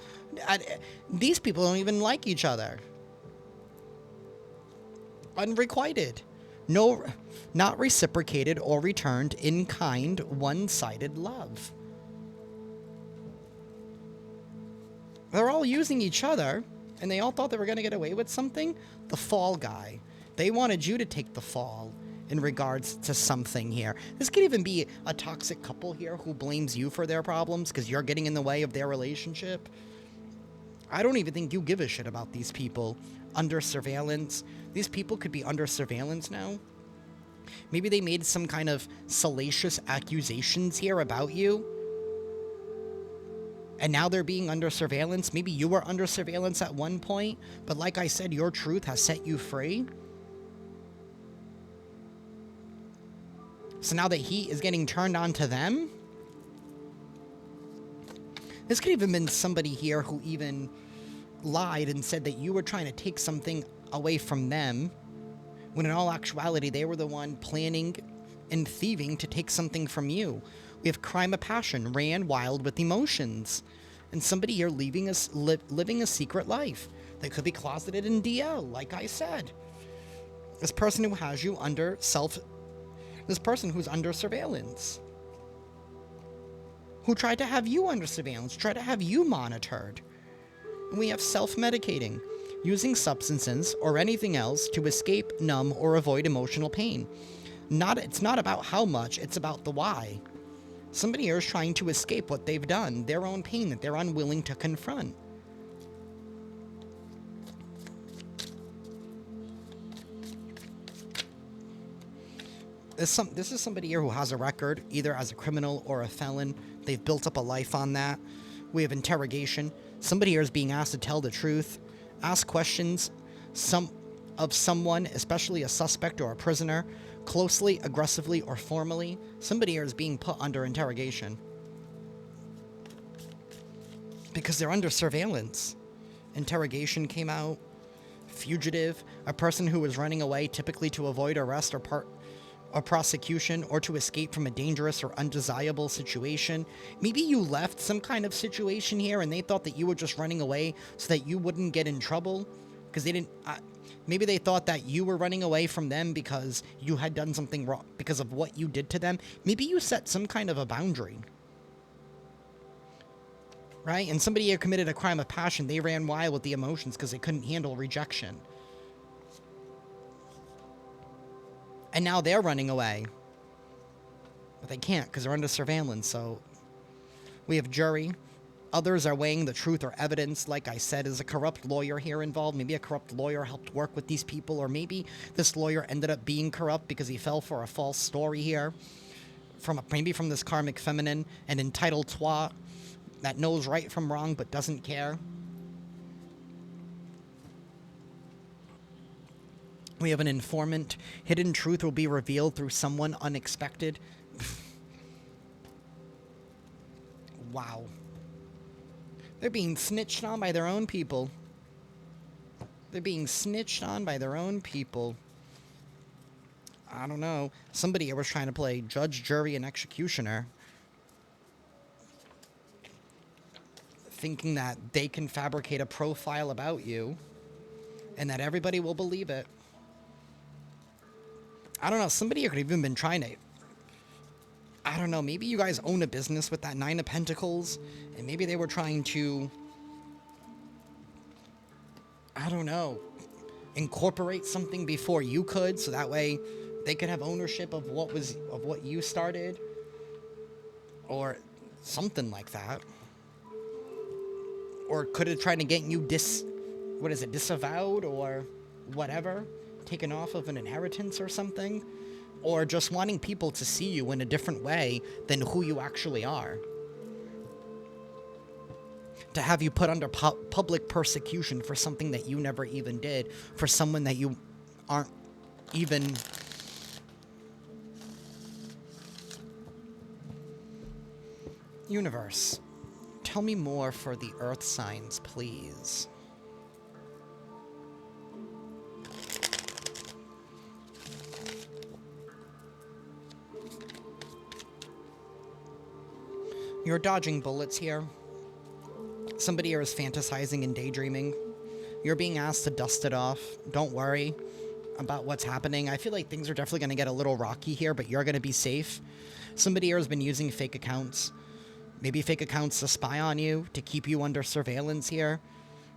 These people don't even like each other. Unrequited. No, not reciprocated or returned in kind, one-sided love. They're all using each other, and they all thought they were going to get away with something. The fall guy. They wanted you to take the fall in regards to something here. This could even be a toxic couple here who blames you for their problems because you're getting in the way of their relationship. I don't even think you give a shit about these people. Under surveillance. These people could be under surveillance now. Maybe they made some kind of salacious accusations here about you. And now they're being under surveillance. Maybe you were under surveillance at one point, but like I said, your truth has set you free. So now that heat is getting turned on to them. This could even been somebody here who even lied and said that you were trying to take something away from them, when in all actuality, they were the one planning and thieving to take something from you. We have crime of passion, ran wild with emotions. And somebody here living a secret life. They could be closeted in DL, like I said. This person who has you under this person who's under surveillance. Who tried to have you under surveillance, tried to have you monitored. And we have self-medicating, using substances or anything else to escape, numb, or avoid emotional pain. It's not about how much, it's about the why. Somebody here is trying to escape what they've done, their own pain that they're unwilling to confront. This is somebody here who has a record, either as a criminal or a felon. They've built up a life on that. We have interrogation. Somebody here is being asked to tell the truth, ask questions of someone, especially a suspect or a prisoner, closely, aggressively, or formally. Somebody here is being put under interrogation. Because they're under surveillance. Interrogation came out. Fugitive, a person who was running away typically to avoid arrest or prosecution, or to escape from a dangerous or undesirable situation. Maybe you left some kind of situation here and they thought that you were just running away so that you wouldn't get in trouble, because they didn't... maybe they thought that you were running away from them because you had done something wrong, because of what you did to them. Maybe you set some kind of a boundary. Right? And somebody here committed a crime of passion. They ran wild with the emotions because they couldn't handle rejection. And now they're running away. But they can't because they're under surveillance. So we have jury. Others are weighing the truth or evidence. Like I said, is a corrupt lawyer here involved? Maybe a corrupt lawyer helped work with these people. Or maybe this lawyer ended up being corrupt because he fell for a false story here. Maybe from this karmic feminine, an entitled twat that knows right from wrong but doesn't care. We have an informant. Hidden truth will be revealed through someone unexpected. Wow. They're being snitched on by their own people. They're being snitched on by their own people. I don't know. Somebody here was trying to play judge, jury, and executioner, thinking that they can fabricate a profile about you and that everybody will believe it. I don't know, somebody could have even been trying to... I don't know, maybe you guys own a business with that Nine of Pentacles, and maybe they were trying to... I don't know, incorporate something before you could, so that way they could have ownership of what you started, or something like that. Or could have tried to get you disavowed, or whatever, taken off of an inheritance or something, or just wanting people to see you in a different way than who you actually are. To have you put under public persecution for something that you never even did, for someone that you aren't even... Universe, tell me more for the earth signs, please. You're dodging bullets here. Somebody here is fantasizing and daydreaming. You're being asked to dust it off. Don't worry about what's happening. I feel like things are definitely going to get a little rocky here, but you're going to be safe. Somebody here has been using fake accounts. Maybe fake accounts to spy on you, to keep you under surveillance here.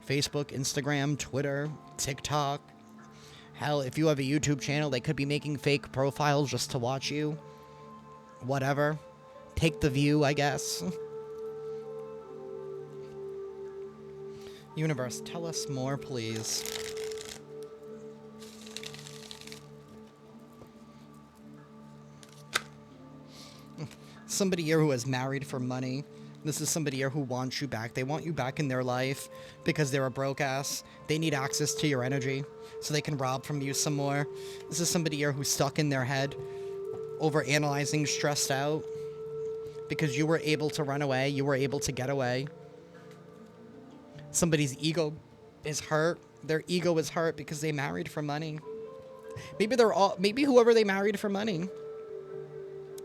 Facebook, Instagram, Twitter, TikTok. Hell, if you have a YouTube channel, they could be making fake profiles just to watch you. Whatever. Take the view, I guess. Universe, tell us more, please. Somebody here who is married for money. This is somebody here who wants you back. They want you back in their life because they're a broke ass. They need access to your energy so they can rob from you some more. This is somebody here who's stuck in their head, overanalyzing, stressed out, because you were able to run away. You were able to get away. Somebody's ego is hurt. Their ego is hurt because they married for money. Maybe whoever they married for money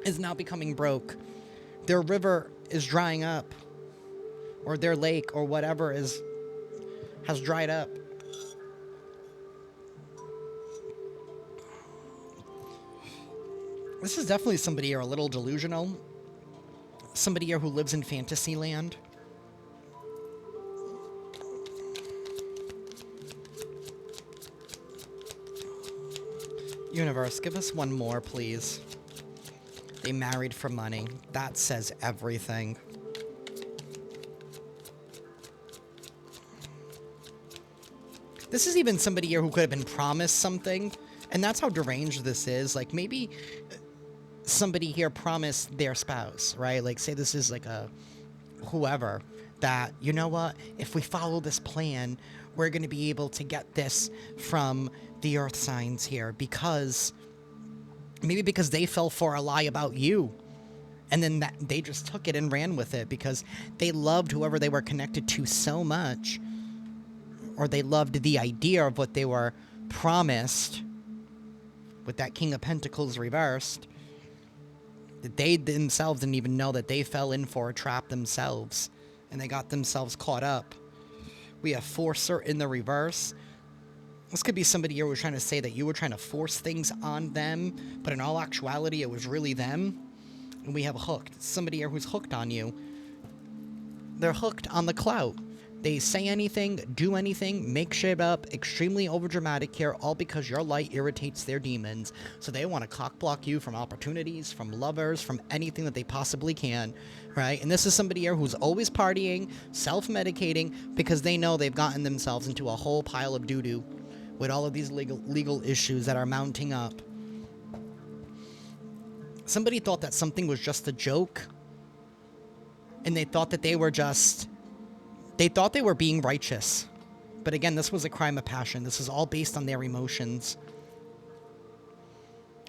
is now becoming broke. Their river is drying up, or their lake or whatever has dried up. This is definitely somebody here a little delusional. Somebody here who lives in fantasy land. Universe, give us one more, please. They married for money. That says everything. This is even somebody here who could have been promised something, and that's how deranged this is. Like, maybe somebody here promised their spouse, right? Like, say this is like a whoever, that, you know what, if we follow this plan, we're going to be able to get this from the earth signs here, because maybe because they fell for a lie about you, and then they just took it and ran with it because they loved whoever they were connected to so much, or they loved the idea of what they were promised, with that King of Pentacles reversed, that they themselves didn't even know that they fell in for a trap themselves, and they got themselves caught up. We have Forcer in the reverse. This could be somebody here who was trying to say that you were trying to force things on them, but in all actuality, it was really them. And we have Hooked. It's somebody here who's hooked on you. They're hooked on the clout. They say anything, do anything, make shit up, extremely overdramatic here, all because your light irritates their demons. So they want to cockblock you from opportunities, from lovers, from anything that they possibly can, right? And this is somebody here who's always partying, self-medicating, because they know they've gotten themselves into a whole pile of doo-doo with all of these legal issues that are mounting up. Somebody thought that something was just a joke, and they thought that they were just... They thought they were being righteous. But again, this was a crime of passion. This is all based on their emotions.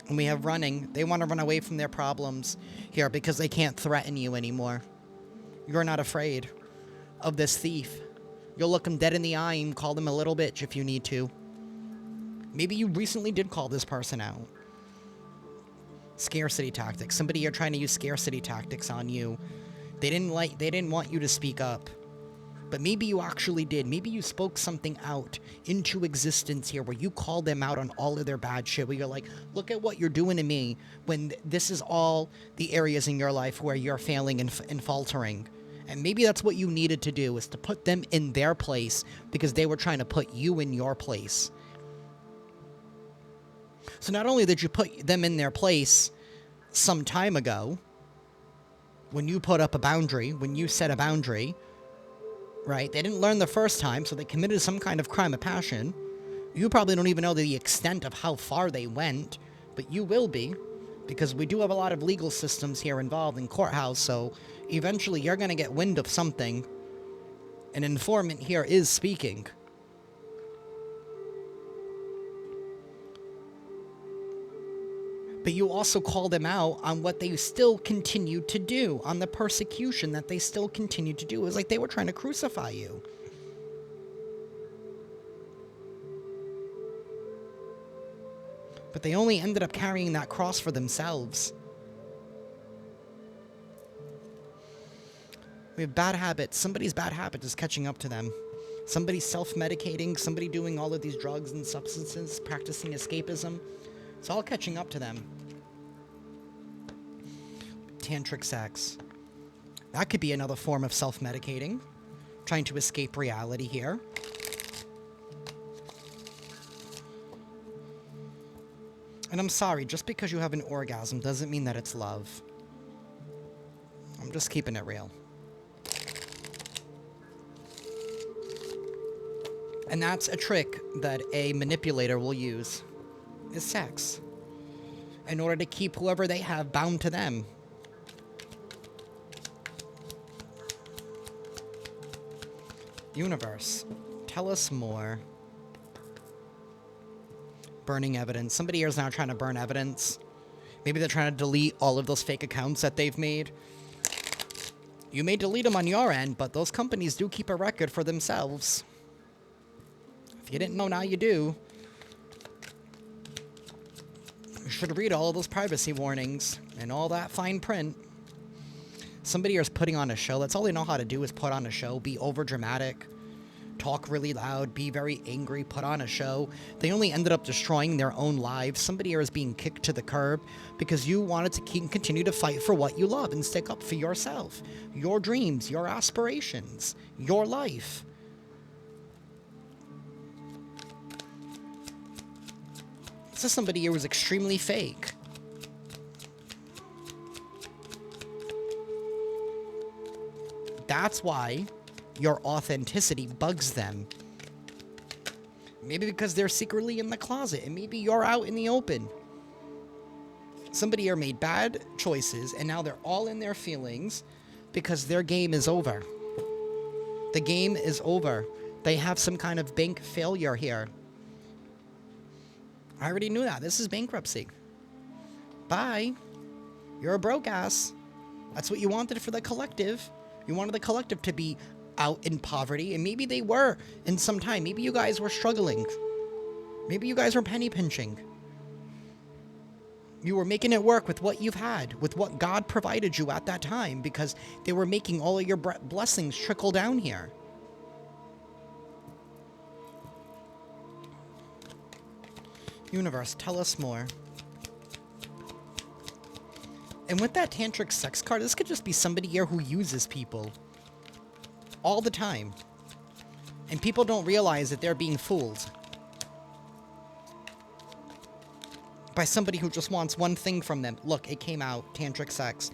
And we have running. They want to run away from their problems here because they can't threaten you anymore. You're not afraid of this thief. You'll look them dead in the eye and call them a little bitch if you need to. Maybe you recently did call this person out. Scarcity tactics. Somebody you're trying to use scarcity tactics on you. They didn't want you to speak up. But maybe you actually did. Maybe you spoke something out into existence here where you called them out on all of their bad shit. Where you're like, look at what you're doing to me, when this is all the areas in your life where you're failing and faltering. And maybe that's what you needed to do, is to put them in their place because they were trying to put you in your place. So not only did you put them in their place some time ago, when you put up a boundary, when you set a boundary, right? They didn't learn the first time, so they committed some kind of crime of passion. You probably don't even know the extent of how far they went, but you will be, because we do have a lot of legal systems here involved in courthouse, so eventually you're going to get wind of something. An informant here is speaking. But you also call them out on what they still continue to do, on the persecution that they still continue to do. It was like they were trying to crucify you. But they only ended up carrying that cross for themselves. We have bad habits. Somebody's bad habit is catching up to them. Somebody's self-medicating, somebody doing all of these drugs and substances, practicing escapism. It's all catching up to them. Tantric sex. That could be another form of self-medicating. Trying to escape reality here. And I'm sorry, just because you have an orgasm doesn't mean that it's love. I'm just keeping it real. And that's a trick that a manipulator will use. Is sex, in order to keep whoever they have bound to them. Universe, tell us more. Burning evidence. Somebody here is now trying to burn evidence. Maybe they're trying to delete all of those fake accounts that they've made. You may delete them on your end, but those companies do keep a record for themselves. If you didn't know, now you do. You should read all of those privacy warnings and all that fine print. Somebody here is putting on a show. That's all they know how to do, is put on a show, be over dramatic, talk really loud, be very angry, put on a show. They only ended up destroying their own lives. Somebody here is being kicked to the curb because you wanted to continue to fight for what you love and stick up for yourself, your dreams, your aspirations, your life. This is somebody here who's extremely fake. That's why your authenticity bugs them. Maybe because they're secretly in the closet, and maybe you're out in the open. Somebody here made bad choices, and now they're all in their feelings because their game is over. The game is over. They have some kind of bank failure here. I already knew that. This is bankruptcy. Bye. You're a broke ass. That's what you wanted for the collective. You wanted the collective to be out in poverty, and maybe they were in some time. Maybe you guys were struggling. Maybe you guys were penny pinching. You were making it work with what you've had, with what God provided you at that time, because they were making all of your blessings trickle down here. Universe, tell us more. And with that tantric sex card, this could just be somebody here who uses people all the time. And people don't realize that they're being fooled by somebody who just wants one thing from them. Look, it came out, tantric sex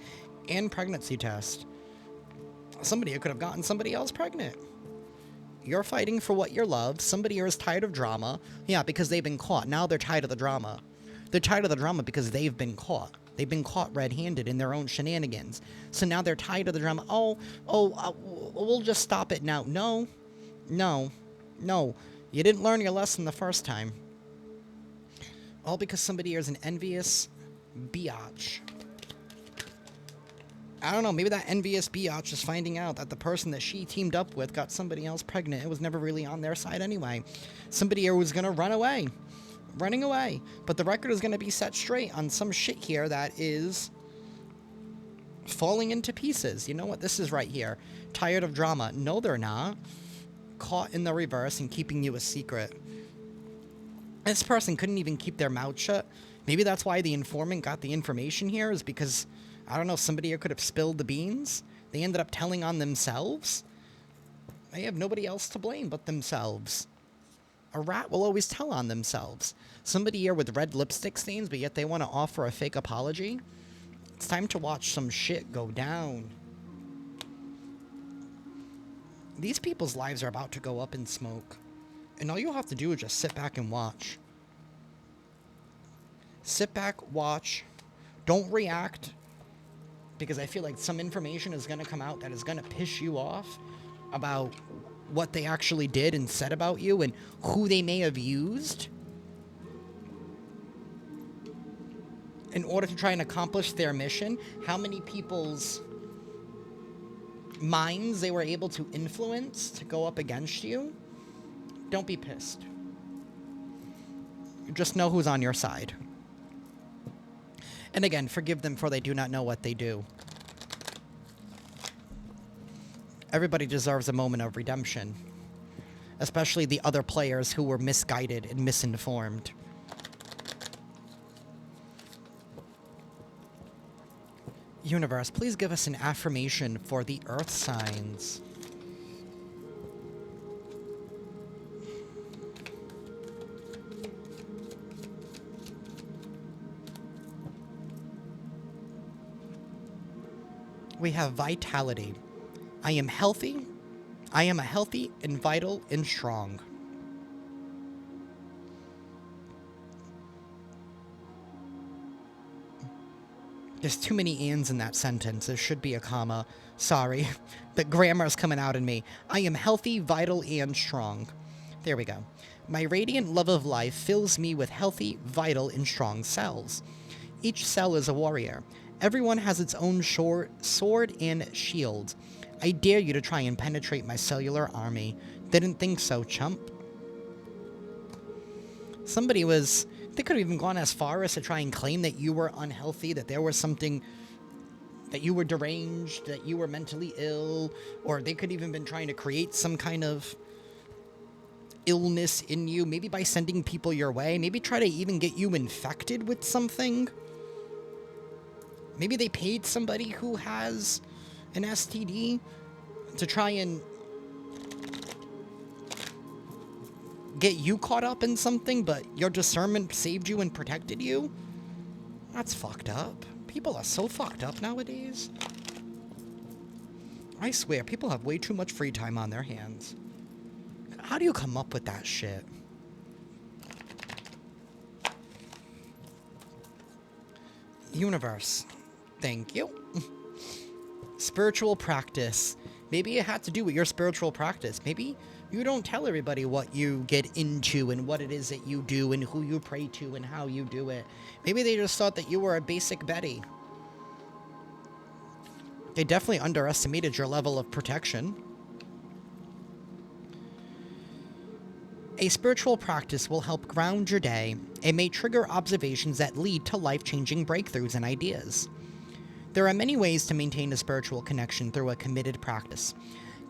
and pregnancy test. Somebody could have gotten somebody else pregnant. You're fighting for what you love. Somebody here is tired of drama. Yeah, because they've been caught. Now they're tired of the drama. They're tired of the drama because they've been caught. They've been caught red-handed in their own shenanigans. So now they're tired of the drama. We'll just stop it now. No. You didn't learn your lesson the first time. All because somebody here is an envious biatch. I don't know, maybe that envious biatch is finding out that the person that she teamed up with got somebody else pregnant. It was never really on their side anyway. Somebody here was gonna run away. Running away. But the record is gonna be set straight on some shit here that is falling into pieces. You know what? This is right here. Tired of drama. No, they're not. Caught in the reverse and keeping you a secret. This person couldn't even keep their mouth shut. Maybe that's why the informant got the information here, is because, I don't know, somebody here could have spilled the beans. They ended up telling on themselves. They have nobody else to blame but themselves. A rat will always tell on themselves. Somebody here with red lipstick stains, but yet they want to offer a fake apology. It's time to watch some shit go down. These people's lives are about to go up in smoke. And all you'll have to do is just sit back and watch. Sit back, watch. Don't react. Because I feel like some information is going to come out that is going to piss you off about what they actually did and said about you and who they may have used in order to try and accomplish their mission. How many people's minds they were able to influence to go up against you. Don't be pissed. Just know who's on your side. And again, forgive them, for they do not know what they do. Everybody deserves a moment of redemption. Especially the other players who were misguided and misinformed. Universe, please give us an affirmation for the Earth signs. We have vitality. I am healthy. I am a healthy and vital and strong. There's too many ands in that sentence. There should be a comma. Sorry. The grammar is coming out in me. I am healthy, vital, and strong. There we go. My radiant love of life fills me with healthy, vital, and strong cells. Each cell is a warrior. Everyone has its own sword and shield. I dare you to try and penetrate my cellular army. Didn't think so, chump. Somebody was... They could have even gone as far as to try and claim that you were unhealthy, that there was something... that you were deranged, that you were mentally ill, or they could even been trying to create some kind of illness in you, maybe by sending people your way, maybe try to even get you infected with something. Maybe they paid somebody who has an STD to try and get you caught up in something, but your discernment saved you and protected you? That's fucked up. People are so fucked up nowadays. I swear, people have way too much free time on their hands. How do you come up with that shit? Universe. Thank you. Spiritual practice. Maybe it had to do with your spiritual practice. Maybe you don't tell everybody what you get into and what it is that you do and who you pray to and how you do it. Maybe they just thought that you were a basic Betty. They definitely underestimated your level of protection. A spiritual practice will help ground your day It may trigger observations that lead to life-changing breakthroughs and ideas. There are many ways to maintain a spiritual connection through a committed practice.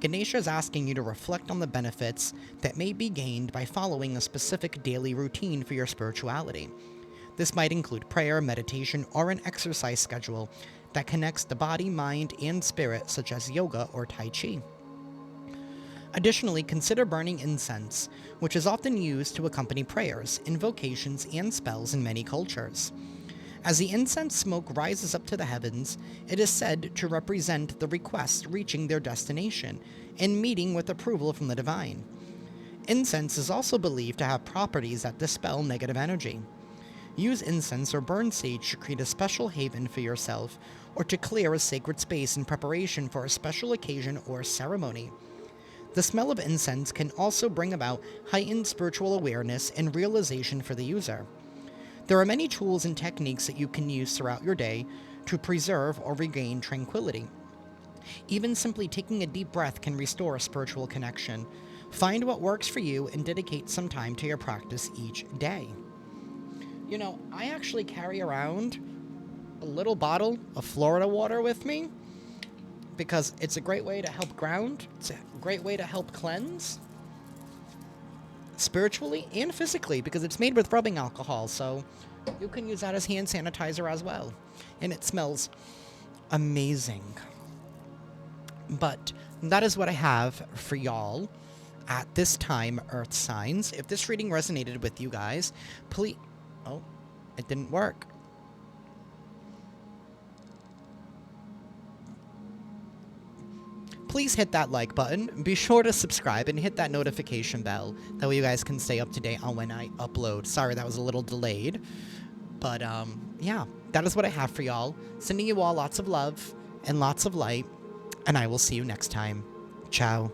Ganesha is asking you to reflect on the benefits that may be gained by following a specific daily routine for your spirituality. This might include prayer, meditation, or an exercise schedule that connects the body, mind, and spirit, such as yoga or Tai Chi. Additionally, consider burning incense, which is often used to accompany prayers, invocations, and spells in many cultures. As the incense smoke rises up to the heavens, it is said to represent the request reaching their destination and meeting with approval from the divine. Incense is also believed to have properties that dispel negative energy. Use incense or burn sage to create a special haven for yourself or to clear a sacred space in preparation for a special occasion or ceremony. The smell of incense can also bring about heightened spiritual awareness and realization for the user. There are many tools and techniques that you can use throughout your day to preserve or regain tranquility. Even simply taking a deep breath can restore a spiritual connection. Find what works for you and dedicate some time to your practice each day. You know, I actually carry around a little bottle of Florida water with me because it's a great way to help ground. It's a great way to help cleanse spiritually and physically because it's made with rubbing alcohol, so you can use that as hand sanitizer as well. And it smells amazing. But that is what I have for y'all at this time, Earth signs. If this reading resonated with you guys, please... Oh, it didn't work. Please hit that like button. Be sure to subscribe and hit that notification bell. That way you guys can stay up to date on when I upload. Sorry, that was a little delayed. But, yeah, that is what I have for y'all. Sending you all lots of love and lots of light. And I will see you next time. Ciao.